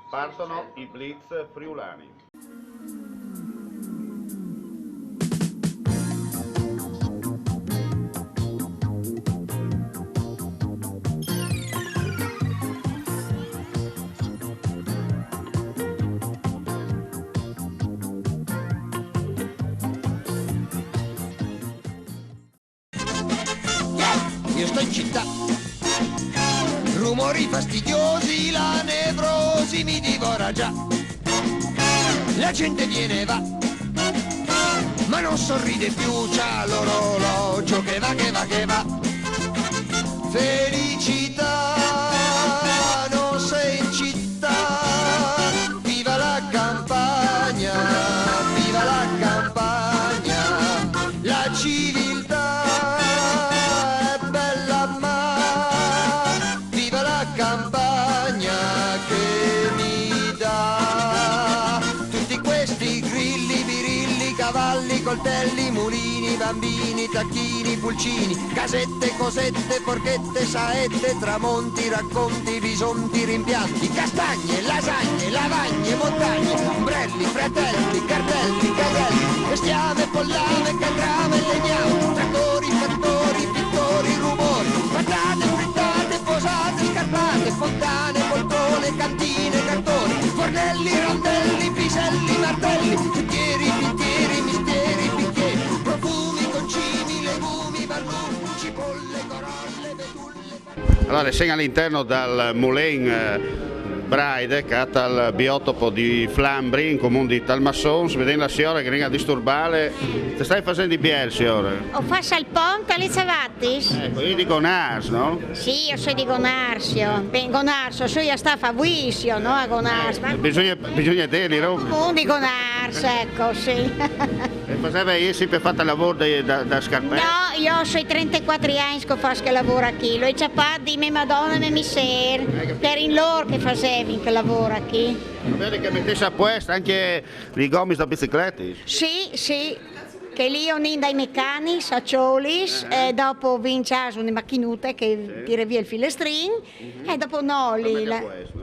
Partono i blitz friulani. Io sto in città, rumori fastidiosi, la nevrosi mi divora già. La gente viene e va, ma non sorride più, c'ha l'orologio che va, che va, che va. Felicità, non sei in città, viva la campagna, viva la campagna, la civiltà è bella ma viva la campagna che mi dà tutti questi grilli, birilli, cavalli, coltelli, mulini, bambini, tacchini, pulcini, casette, cosette, forchette, saette, tramonti, racconti, bisonti, rimpianti, castagne, lasagne, lavagne, montagne, ombrelli, fratelli, cartelli, caselli, bestiame, pollame, catrame, legname, trattori, fattori, pittori, rumori, patate, frittate, posate, scarpate, fontane, poltrone, cantine, cartoni, fornelli, rondelli, piselli, martelli, secchieri, pittieri, mistieri, picchieri, profumi, concimi, legumi, barlumi, cipolle, corolle, betulle. Allora, siamo all'interno del Moulin Breidek, al biotopo di Flambri, in comune di Talmassons. Vedendo la signora che viene a disturbare, ti stai facendo di bier, signora? O fassa il ponte alle Zavatis? Ecco, io dico Nas, no? Sì, io sono di Gonarsio. Ben Gonarsio, so io sta a Fabuisio, no? A Gonarsio. Ma Bisogna dirli, no? comune di Gonarsio, ecco, sì. E faceva io sempre fatto il lavoro da scarpetta? No, io ho i 34 anni che faccio che lavoro qui. L'ho ciappato di mia madonna e mia miser. Per in loro che facevi che lavora qui. Vedi che mettesse a posto anche i gomi da biciclette? Sì, sì. Che lì ho dai meccanici a Ciolis e dopo vinciamo una macchinutta che tira via il filestrin e dopo no, lì, e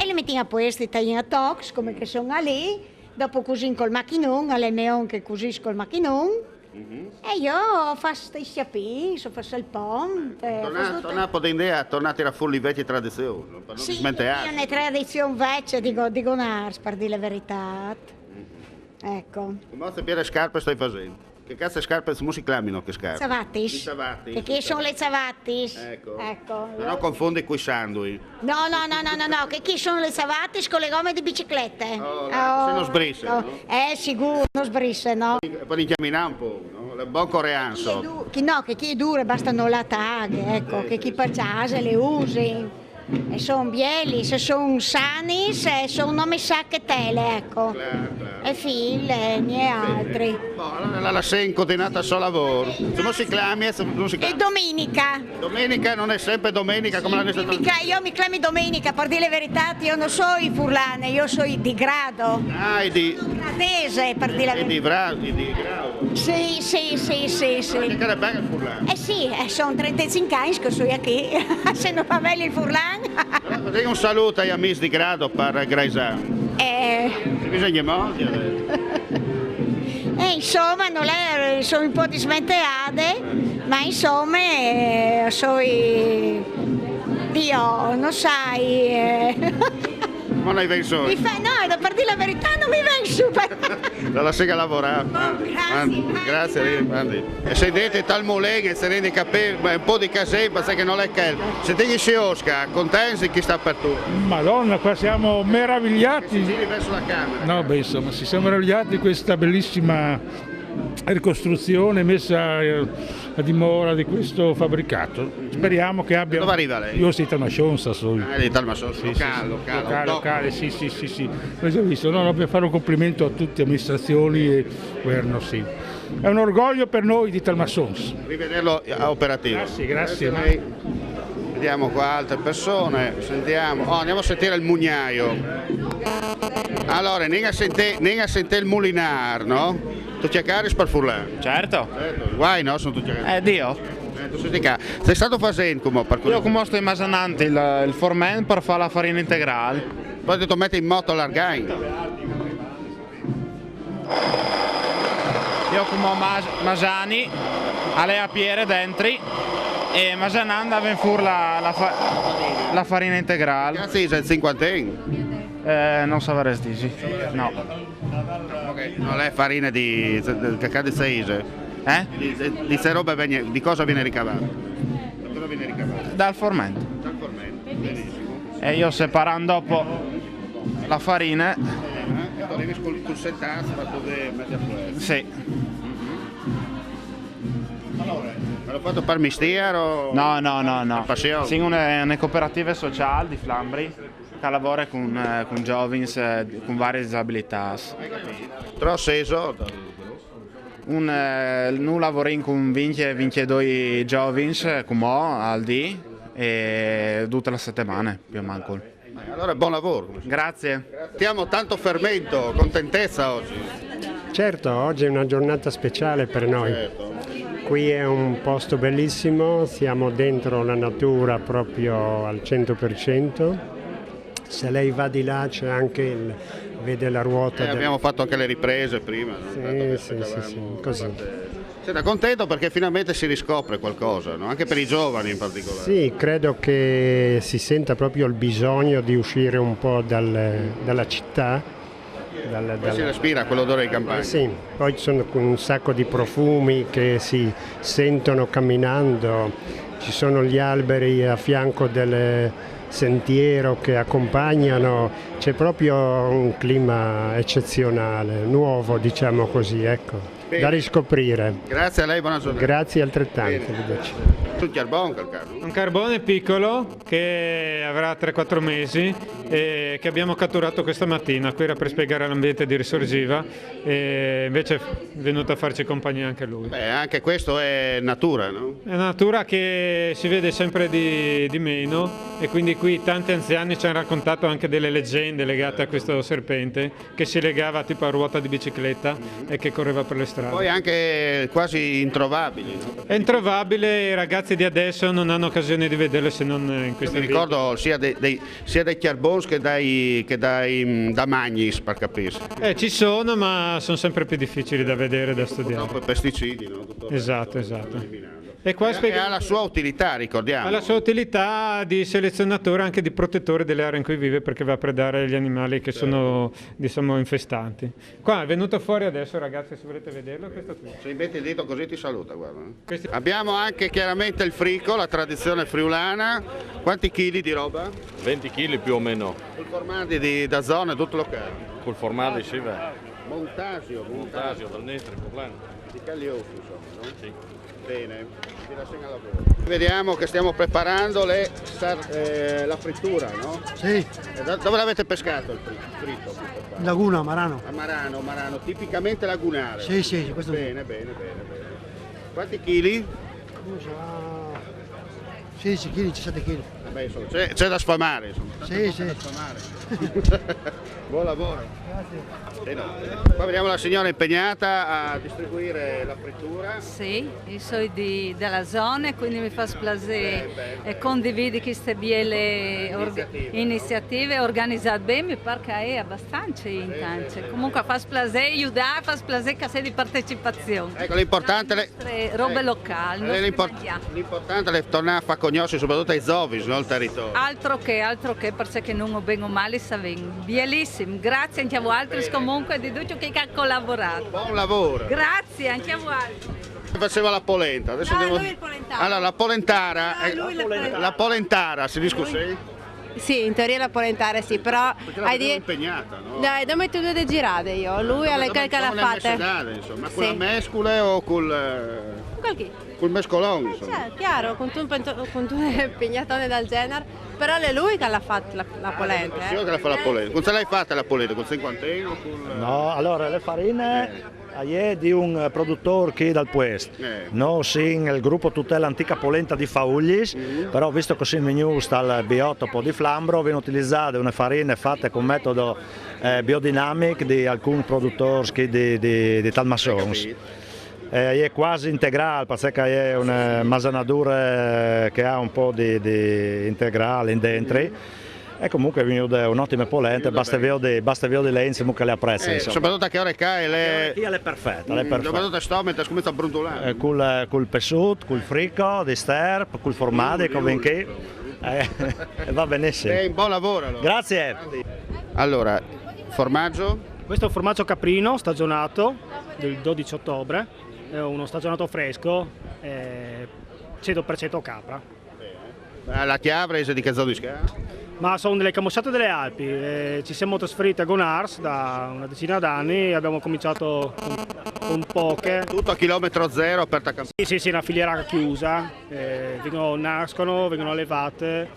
le mettiamo a posto, i tagliamo a tox come che sono lì, dopo così col macchinone, alle neon che così col macchinone. E io faccio questi sciapi, faccio il ponte. Tornato tornate a fuori le vecchie tradizioni, per non Sì, smenteare. è una tradizione vecchia di Gonars, per dire la verità. Ecco. Come sapere scarpe stai facendo? Che cazzo di scarpe non si chiamano che scarpe? Zavatis. I Zavatis. Che chi sono le Zavatis? Ecco. Non confondi coi sandui. No, che chi sono le Zavatis con le gomme di biciclette? Se non sbrisse, no? Sicuro, non sbrisse, no? Poi incamminare un po', no? Il buon coreano sotto. Che chi è duro bastano la taghe, ecco, che chi pacciase le usi. E sono bieli, se sono sani, se sono nome sacchettele, ecco. Claro. E figlie, né altri. Allora la sei incoordinata al suo lavoro. Se non si chiama, non si E chiama. domenica. Domenica non è sempre domenica come l'hanno detto. Io mi chiamo domenica, per dire la verità, io non sono i furlane, io sono di grado. Ah, e di Gradese, per dire la verità. di grado. Sì. Che era bello il furlano. Sì, sono 35 anni che sono qui, se non va bene il furlan. Dai un saluto agli amici di grado per Graisano. Bisogna molti adesso. Insomma, non è, sono un po' dismenteate, ma insomma, Dio, non sai. Non hai pensato. No, per dire la verità non mi vengo su. Dalla sega a lavorare. Grazie. E se dite tal Moulin e se rende capire un po' di casetta, sai che non è che. Se te gli si osca, contenti chi sta per tu. Madonna, qua siamo meravigliati. Giri verso la camera. No, beh, insomma, si siamo meravigliati di questa bellissima ricostruzione messa a dimora di questo fabbricato. Speriamo che abbia. Dove arriva lei? Io sono a Scionsa, Di Talmassons, sì, locale. sì. L'ho già visto. No, dobbiamo fare un complimento a tutte le amministrazioni e governo, sì. È un orgoglio per noi di Talmassons. Rivederlo operativo. Grazie. A lei. Vediamo qua altre persone, sentiamo. Andiamo a sentire il mugnaio. Allora, andiamo a sentire il mulinar, no? Tu cercare per furlare? Certo. Guai, no? Sono tutti cercati. Dio. Sei stato facendo come per Io come sto immaginando il formen per fare la farina integrale. poi ti metti in moto l'argain. Io come Masani, alle a piere dentro e Masananda aveva fuori la farina integrale. Cazzo, sei il 50? Non so dire dici. No. Ok, non è farina di che cade seise. Di se roba di cosa viene ricavato? Da cosa viene ricavato? Dal formento. Dal fermento, benissimo. E io separando dopo la farina. E poi devi col settato per poter mettere a fuoco. Sì. Ma l'ho fatto per mestiere o? No. Passione? Sì, una cooperativa sociale di Flambri che lavora con giovani con varie disabilità. Però seso. Noi lavoriamo con 22 giovani come al dì e tutte le settimane più o meno. Allora buon lavoro. Grazie. Stiamo tanto fermento, contentezza oggi. Certo, oggi è una giornata speciale per noi. Certo. Qui è un posto bellissimo, siamo dentro la natura proprio al 100%. Se lei va di là c'è anche vede la ruota. Abbiamo fatto anche le riprese prima. Sì, così. Siete contento perché finalmente si riscopre qualcosa, no? Anche per i giovani in particolare. Sì, credo che si senta proprio il bisogno di uscire un po' dalla città. Poi si respira quell'odore di campagna. Sì, poi ci sono un sacco di profumi che si sentono camminando, ci sono gli alberi a fianco del sentiero che accompagnano, c'è proprio un clima eccezionale, nuovo diciamo così, ecco. Bene. Da riscoprire. Grazie a lei, buona giornata. Grazie altrettanto. Un carbone, calcare. Un carbone piccolo che avrà 3-4 mesi e che abbiamo catturato questa mattina. Qui era per spiegare l'ambiente di Risorgiva e invece è venuto a farci compagnia anche lui. Beh, anche questo è natura, no? È una natura che si vede sempre di meno e quindi qui tanti anziani ci hanno raccontato anche delle leggende legate a questo serpente che si legava tipo a ruota di bicicletta e che correva per le strade. Poi anche quasi introvabili, no? È introvabile, i ragazzi di adesso non hanno occasione di vederlo se non in questi Mi ricordo sia dei chiarbons che da magnis, per capirsi. Ci sono, ma sono sempre più difficili da vedere e da studiare. Purtroppo pesticidi, no? Tutto Esatto. E qua ha la sua utilità, ricordiamo. Ha la sua utilità di selezionatore, anche di protettore delle aree in cui vive, perché va a predare gli animali che sono, diciamo, infestanti. Qua è venuto fuori adesso, ragazzi, se volete vederlo, questo qui. Se metti il dito così ti saluta, guarda. Abbiamo anche chiaramente il frico, la tradizione friulana. Quanti chili di roba? 20 kg più o meno. Col formaggi da zona è tutto locale. Col formaggio sì, Montasio dal Nestri, di Cagliostro, insomma, no? Sì. Bene, vi lascio al lavoro. Vediamo che stiamo preparando la frittura, no? Sì, Dove l'avete pescato il fritto? Laguna, Marano. A Marano, tipicamente lagunare. Sì, questo Bene. Quanti chili? Sì, kg, 17 kg. Vabbè, insomma, c'è da sfamare, insomma. Sì. Da sfamare. Buon lavoro. Qua vediamo la signora impegnata a distribuire la frittura. Sì, io sono della zona, quindi mi fa piacere e condividi queste belle iniziative organizzate bene, mi pare che è abbastanza intenso. Comunque fa piacere aiutare, fa piacere che sia di partecipazione. Ecco, l'importante è robe locali. L'importante è tornare a far conoscere soprattutto ai zovis, non il territorio. Altro che, perché non ho bene o male sapendo. Bellissimo, grazie anche a voi altri comunque di tutto che ha collaborato. Buon lavoro. Grazie anche a voi. Faceva la polenta. Adesso lui il polentaro. Allora, la polentara. La polentara, si discusse? Sì, in teoria la polentare sì, però hai di impegnata, no? Dai, dobbiamo tutte e due girate io, lui alle carica la fatte. Insomma, con la mescole o col mescolone, insomma. Cioè, chiaro, con tu impegnatone del genere, però è lui che l'ha fatta la polenta. Che la fa la polenta. Con se l'hai fatta la polenta? Con 50 euro? No, allora le farine è di un produttore qui dal Puest. Noi siamo il gruppo tutela antica polenta di Faullis, però visto che siamo venuti dal biotopo di Flambro, vengono utilizzate una farine fatte con metodo biodinamico di alcuni produttori di Talmassons. è quasi integrale perché è una masanatura che ha un po' di integrale in dentro. E comunque è venuta un'ottima polenta, basta vedere lei insieme che le apprezza. Soprattutto a che ore cai? È perfetta, Soprattutto stomata, comincia a brontolare. Col pesciuto, col frico, di sterp, col formaggio, come che va benissimo. Un buon lavoro allora. Grazie. Allora, formaggio? Questo è un formaggio caprino stagionato del 12 ottobre, è uno stagionato fresco, 100% capra. La chiave è di che zona di Sca? Ma sono delle camosciate delle Alpi, ci siamo trasferiti a Gonars da una decina d'anni, abbiamo cominciato con poche. Tutto a chilometro zero, aperta a campagna? Sì, una filiera chiusa, nascono, vengono allevate,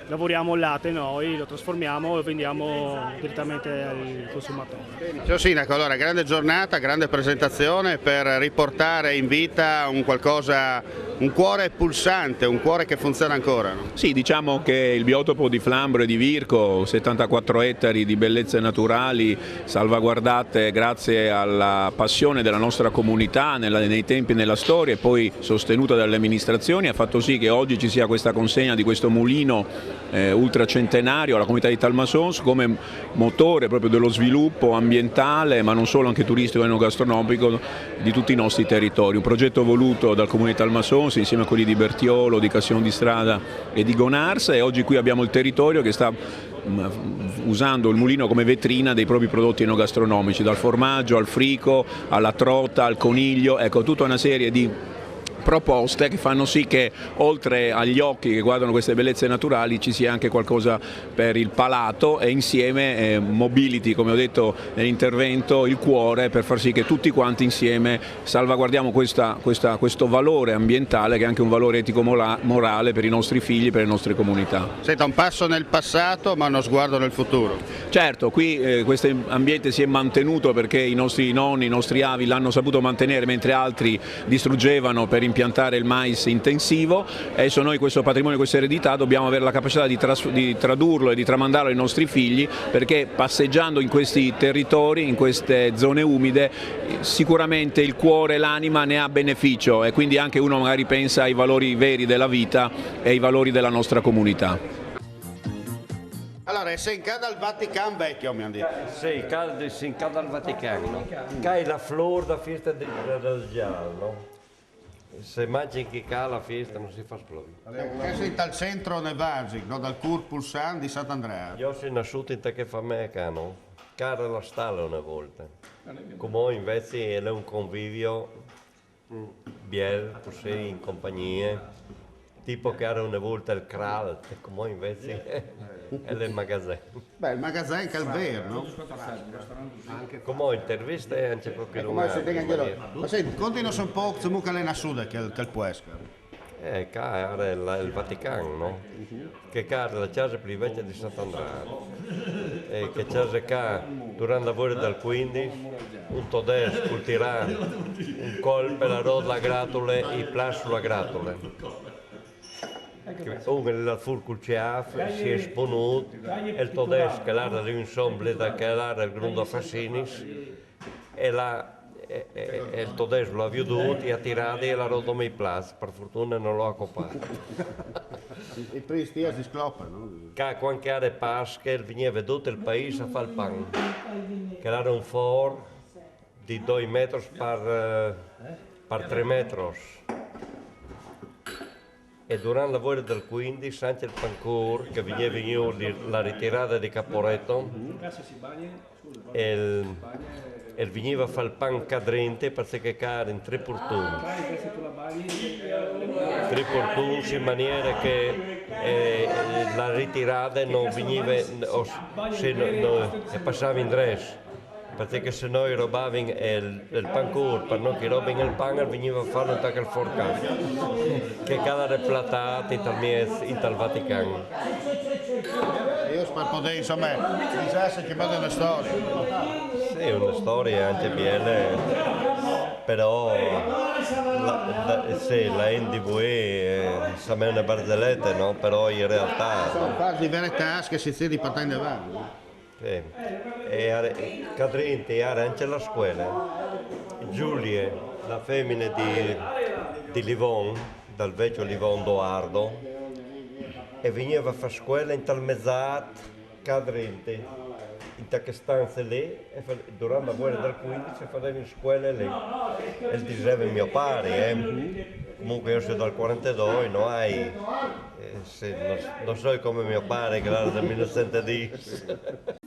lavoriamo il latte noi, lo trasformiamo e lo vendiamo direttamente al consumatore. Signor Sindaco, allora grande giornata, grande presentazione per riportare in vita un qualcosa, un cuore pulsante, un cuore che funziona ancora. No? Sì, diciamo che il biotopo di Flambro e di Virco, 74 ettari di bellezze naturali salvaguardate grazie alla passione della nostra comunità nei tempi e nella storia e poi sostenuta dalle amministrazioni, ha fatto sì che oggi ci sia questa consegna di questo mulino ultracentenario alla comunità di Talmassons come motore proprio dello sviluppo ambientale, ma non solo, anche turistico e enogastronomico di tutti i nostri territori. Un progetto voluto dal comune di Talmassons insieme a quelli di Bertiolo, di Castione di Strada e di Gonars, e oggi qui abbiamo il territorio che sta usando il mulino come vetrina dei propri prodotti enogastronomici, dal formaggio al frico, alla trota, al coniglio, ecco tutta una serie di proposte che fanno sì che oltre agli occhi che guardano queste bellezze naturali ci sia anche qualcosa per il palato e insieme mobility, come ho detto nell'intervento, il cuore per far sì che tutti quanti insieme salvaguardiamo questo valore ambientale che è anche un valore etico-morale per i nostri figli, per le nostre comunità. Senta, un passo nel passato ma uno sguardo nel futuro. Certo, qui questo ambiente si è mantenuto perché i nostri nonni, i nostri avi l'hanno saputo mantenere mentre altri distruggevano per impiantare il mais intensivo. Adesso noi questo patrimonio, questa eredità dobbiamo avere la capacità di tradurlo e di tramandarlo ai nostri figli, perché passeggiando in questi territori, in queste zone umide, sicuramente il cuore e l'anima ne ha beneficio e quindi anche uno magari pensa ai valori veri della vita e ai valori della nostra comunità. Allora, sei in casa al Vaticano vecchio, mi hanno detto. Sì, sei in casa al Vaticano. Che è la flor da festa del giallo. Se mangi chi cala la festa non si fa esplodere. Che sei dal centro nevasico, no? Dal Cur Pulsan di Sant'Andrea. Io sono nasciuto in che fa me, cano. Cara la stalla una volta. Come invece è un convivio biel, così in compagnia. Tipo che era una volta il Kral, come invece è il magazzino. Beh, il magazzino che è il vero, no? Come intervista è anche proprio come si dice anche loro. Ma senti, continua un po' come che è suda che il Puesca. Qua era il Vaticano, no? Che era la casa privata di Sant'Andrea. E che casa qua, durante la lavoro del 15, un tedesco tirava un colpo la roda la gratole e plas sulla gratole. Uno fu col CEAF, si è esponuto, e il tedesco che l'ha di un somble da che l'ha il grundo Fassinis, e il tedesco l'ha veduto e ha tirato e l'ha rotto mai plas, per fortuna non l'ho accoppato. I pristi si scloppano. Quando era Pasqua, veniva tutto il paese a fare il pan, che era un for di 2 metri per 3 metri. E durante il lavoro del 15, anche il pancur, che veniva la ritirata di Caporetto, e veniva a fare il pan cadrente perché era in 3 portoni. 3 portoni in maniera che la ritirata non veniva, e passava in dress. Perché se noi rubavamo il pancur per non che rubino il pan, veniva a farlo in il forcato, che cada replatato in tal Vaticano. Io spero di insomma, diciamo che vado una storia. Sì, una storia anche bella, però la NDV è una barzelletta, no? Però in realtà... Sono parti di verità che si sta di partendo avanti. Sì. E cadrente era anche la scuola. Giulie, la femmina di Livon, dal vecchio Livon Doardo, e veniva a fare scuola in tal mezzato cadrente, in quelle stanze lì, e durante la guerra del 15 faceva in scuola lì. E diceva mio padre, comunque io sono dal 42, non hai, non so come mio padre che era del 1910.